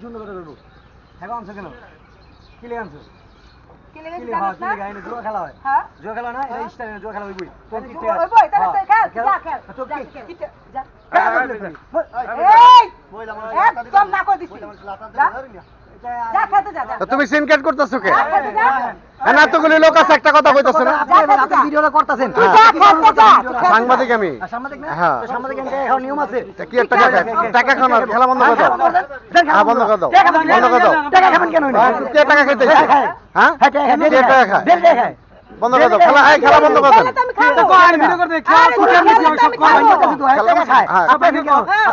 সুন্দর করে করবো। হ্যাঁ আনছো কেন? কি লেগে আনছো? কি লেগে জানো না? জুয়া খেলা হয়। হ্যাঁ জুয়া খেলা না, এটা স্টাইলে জুয়া খেলা হইবই। তোর কি ওই বই তাহলে তুই খেল, যা খেল। তোর কি? যা। এই! একদম না করে দিছি। যা খেলতে যা, যা। তুমি সিনকেট করতেছো কে? খেলতে যা। না এতগুলি লোক আছে একটা কথা কইতাছো না? আপনি ভিডিওটা করতেছেন। তুই যা খেলতে যা। সাংবাদিক আমি। সাংবাদিক না? হ্যাঁ। সাংবাদিক এখন নিয়ম আছে। কি একটা টাকা খান আর খেলা বন্ধ করে দাও। হ্যাঁ বন্ধ করে দাও। বন্ধ করে দাও। টাকা খাবেন কেন? কে টাকা খাইতে? হ্যাঁ? হ্যাঁ টাকা খায়। কে টাকা খায়? বেল টাকা খায়। বন্ধ করে দাও। খেলা খেলা বন্ধ করে দাও। খেলতে আমি খাবো। ভিডিও করে দেখ।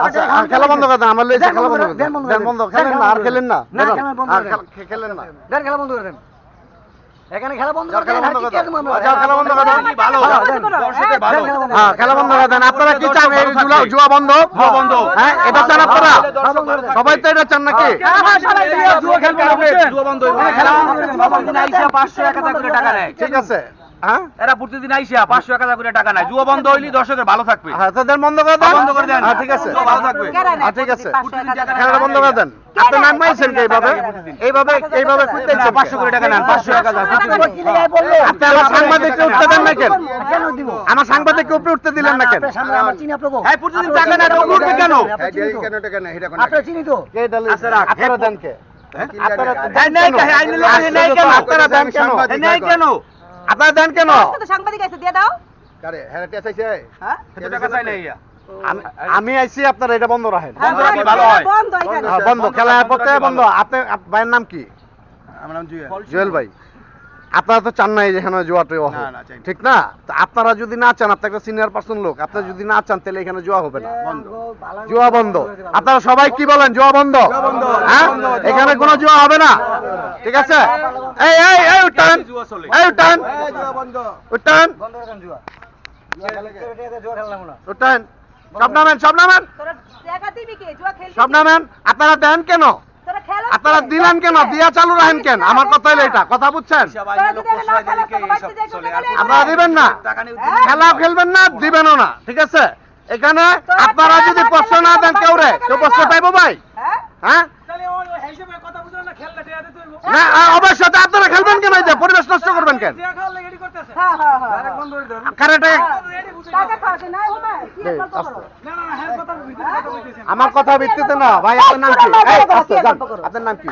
আচ্ছা খেলা বন্ধ করে দেন। আমার লইছে খেলা বন্ধ করে দেন। দেন বন্ধ। খেলেন না আর খেলেন না। না, খেলা বন্ধ আর করে দেন। খেলেন না। দেন খেলা বন্ধ করে দেন। এখানে খেলা বন্ধ যাও করে খেলা দেন। বন্ধ আর কি করে করবো দাও। আমরা? যাও খেলা বন্ধ করে দাও। ভালো দর্শকের ভালো। হ্যাঁ খেলা বন্ধ করে দেন। আপনারা কি চান? এই জুয়া বন্ধ? জুয়া বন্ধ। হ্যাঁ এটা চান আপনারা? সবাই তো এটা চান নাকি? হ্যাঁ হ্যাঁ সবাই যাও। জুয়া খেলবে না বুঝছেন? জুয়া বন্ধ হইবে। খেলা বন্ধ করে দেন। প্রতিদিন আইসা 500 1000 করে টাকা নেয়। ঠিক আছে। হ্যাঁ এরা প্রতিদিন আইসা 500 1000 করে টাকা নেয়। জুয়া বন্ধ হইলে দর্শকের ভালো থাকবে। হ্যাঁ তো দেন বন্ধ করে দেন। বন্ধ করে দেন। হ্যাঁ ঠিক আছে। জুয়া ভালো থাকবে। ঠিক আছে। খেলাটা বন্ধ করে দেন। আপনি নাম মাইছেন কি এইভাবে? এইভাবে খুঁজতেছেন 500 করে টাকা নেন। 500 1000 কি লেগে বললো? আপনি আমার সাংবাদিককে উঠতে দেন না কেন? কেন দিব? আমার সাংবাদিককে উপরে উঠতে দিলেন না কেন? আপনার সামনে আমার চিনি আপনাকে। এই প্রতিদিন টাকা নেয়, তো উঠবে কেন? আপনার চিনি তো। কে ডালে? আচ্ছা, রাখ। আপনারা দেন কে? আপনারা এই নেই কেন? এই নেই কেন? আপনারা দেন কেন? এই নেই কেন? আপনারা দেন কেন? আজকে তো সাংবাদিক আছে দিয়ে দাও। হ্যাঁ? এত টাকা চাই না ইয়া। আমি আইছি আপনারা এটা বন্ধ রাখেন। বন্ধ রাখলে ভালো হয়। বন্ধ এখানে। হ্যাঁ, বন্ধ। খেলা পড়তে বন্ধ। আপনি ভাইয়ের নাম কি? আমার নাম জুয়েল। জুয়েল ভাই, আপনারা তো চান নাই যেখানে জুয়াটা হোক, না, চাই না। ঠিক না? তো আপনারা যদি না চান, আপনি একটা সিনিয়র পার্সন লোক, আপনারা যদি না চান তাহলে এখানে জুয়া হবে না। জুয়া বন্ধ। আপনারা সবাই কি বলেন? জুয়া বন্ধ। হ্যাঁ এখানে কোনো জুয়া হবে না, ঠিক আছে? এই এই এই উঠান, এই উঠান, উঠান, বন্ধ করে দেন জুয়া। জুয়া খেলা না। উঠান। সব নামেন, সব নামেন, তোরা টাকা দিবি কি? জুয়া খেলবি? সব নামেন। আপনারা দেন কেন? তোরা খেলো। আপনারা দিলেন কেন? দিয়া চালু রাখেন কেন? আমার কথা হলো এটা, কথা বুঝছেন? তোরা যদি না খেলো তো বাচ্চা যাই চলে গেলে। আপনারা দিবেন না, টাকা নিয়ে খেলা খেলবেন না, দিবেনও না, ঠিক আছে? এখানে আপনারা যদি প্রশ্ন না দেন কেউ রে, কেউ প্রশ্ন পাইবো ভাই? হ্যাঁ? হ্যাঁ না, অবশ্যই তো আপনারা খেলবেন কেন? এই যে পরিবেশ নষ্ট করবেন কেন? হ্যাঁ হ্যাঁ হ্যাঁ। কারেন্টে টাকা খাওয়াতে নাই হবে। কি এই, গল্প করো? আস্তে। আমার কথা ভিত্তিতে না ভাই। আপনার নাম কি? এই, আস্তে, যান। আপনার নাম কি?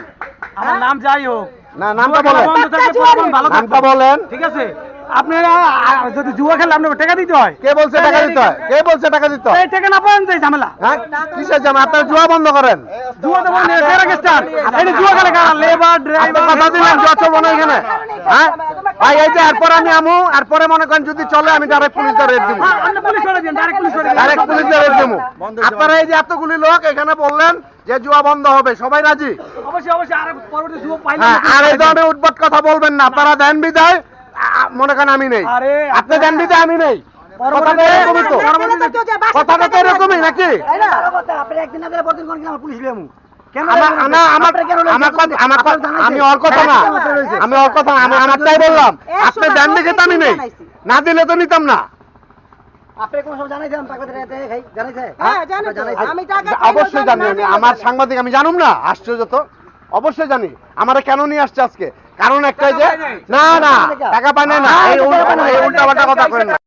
আমার নাম যাই হোক, না নামটা বলেন, বন্ধ থাকলে পোলাপান ভালো থাকবে। নামটা বলেন। ঠিক আছে? আপনারা যদি জুয়া খেলে আপনাকে টাকা দিতে হয়। কে বলছে টাকা দিতে হয়? কে বলছে টাকা দিতে হয়? এই টাকা না পান যাই ঝামেলা। হ্যাঁ কিসের জামা? আপনারা জুয়া বন্ধ করেন। জুয়া তো বন্ধ করে রেখেছেন। এই যে জুয়া খেলে কারা? লেবার, আপনি ড্রাইভার। কথা দিলেন জুয়া চলবো না এখানে? হ্যাঁ ভাই এই যে এরপর আমি আমু, আর পরে মনে করেন যদি চলে আমি ডাইরেক্ট পুলিশ ধরে রেট দিব। আপনি পুলিশ করে দিন, ডাইরেক্ট পুলিশ করে দিন। ডাইরেক্ট পুলিশ ধরে রেট দেবো। আপনারা এই যে এতগুলি লোক এখানে বললেন যে জুয়া বন্ধ হবে, সবাই রাজি? অবশ্যই অবশ্যই। আর পরবর্তী জুয়া পাইলে হ্যাঁ, আর এই ধরনের উদ্ভট কথা বলবেন না। আপনারা দেন বিদায়, মনে করেন আমি নেই। আরে আপনি দেন বিদায়, আমি নেই। কথাটা এরকমই তো। কথাটা তো এরকমই নাকি? আপনি একদিন না দিলে পরদিন কোন কি আমার পুলিশ লিয়ামু? কেন? আমি ওর কথা না, আমি ওর কথা না, আমি আমারটাই বললাম। আপনি দেন দেখে তো আমি নেই, না দিলে তো নিতাম না। আপনি কোন সব জানাইছেন? টাকা দিয়ে টাকা খাই জানাইছে? হ্যাঁ জানি তো। আমি টাকা খাই, অবশ্যই জানি আমি। আমার সাংবাদিক, আমি জানুম না? আশ্চর্য তো। অবশ্যই জানি। আমারে কেন নিয়ে আসছে আজকে? কারণ একটাই যে, না না টাকা পায় না, এই উল্টা পাল্টা কথা করেন না।